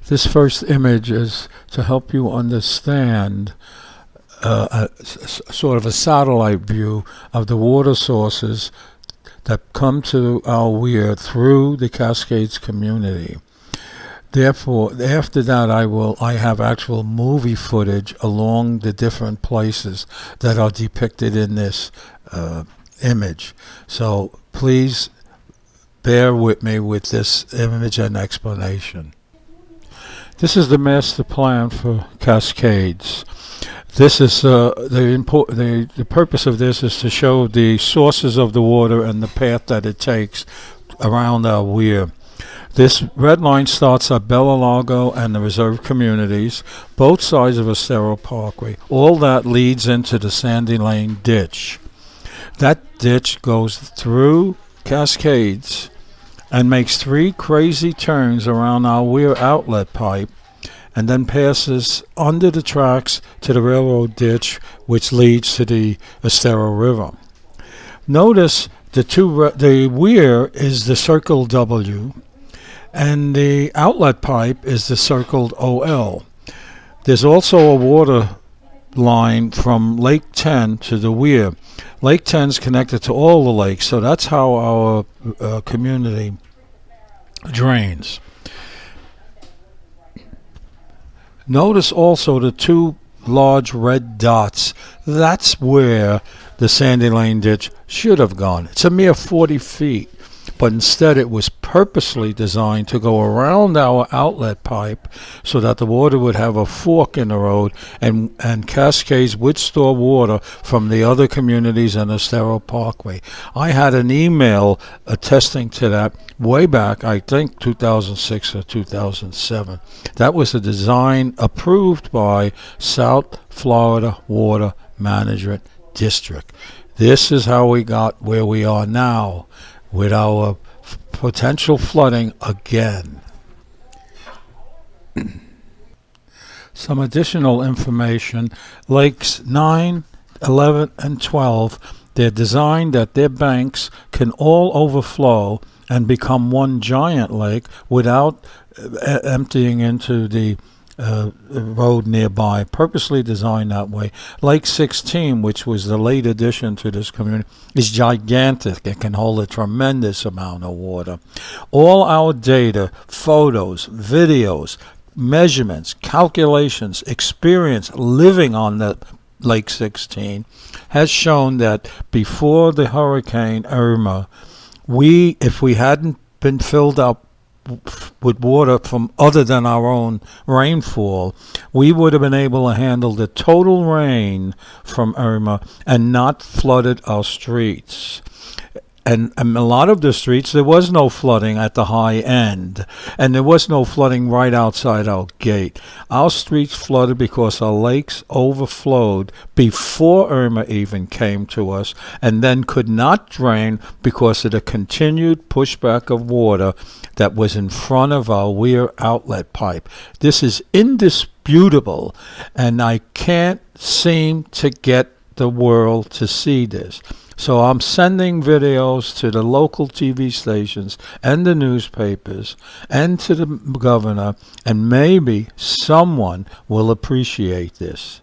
This first image is to help you understand sort of a satellite view of the water sources that come to our weir through the Cascades community. Therefore, after that, I have actual movie footage along the different places that are depicted in this image. So please bear with me with this image and explanation. This is the master plan for Cascades. This is the purpose of this is to show the sources of the water and the path that it takes around our weir. This red line starts at Bella Largo and the reserve communities, both sides of Estero Parkway. All that leads into the Sandy Lane ditch. That ditch goes through Cascades and makes 3 crazy turns around our weir outlet pipe, and then passes under the tracks to the railroad ditch, which leads to the Estero River. Notice the weir is the circled W, and the outlet pipe is the circled OL. There's also a water line from Lake 10 to the weir. Lake 10 is connected to all the lakes, so that's how our community drains. Notice also the 2 large red dots. That's where the Sandy Lane ditch should have gone. It's a mere 40 feet, but instead it was purposely designed to go around our outlet pipe so that the water would have a fork in the road, and Cascades would store water from the other communities in Estero Parkway. I had an email attesting to that way back, I think 2006 or 2007. That was a design approved by South Florida Water Management District. This is how we got where we are now with our potential flooding again. Some additional information. Lakes 9, 11, and 12, they're designed that their banks can all overflow and become one giant lake without emptying into the road nearby, purposely designed that way. Lake 16, which was the late addition to this community, is gigantic. It can hold a tremendous amount of water. All our data, photos, videos, measurements, calculations, experience living on the Lake 16 has shown that before the Hurricane Irma, if we hadn't been filled up with water from other than our own rainfall, we would have been able to handle the total rain from Irma and not flooded our streets. And a lot of the streets, there was no flooding at the high end, and there was no flooding right outside our gate. Our streets flooded because our lakes overflowed before Irma even came to us, and then could not drain because of the continued pushback of water that was in front of our weir outlet pipe. This is indisputable, and I can't seem to get the world to see this. So I'm sending videos to the local TV stations and the newspapers and to the governor, and maybe someone will appreciate this.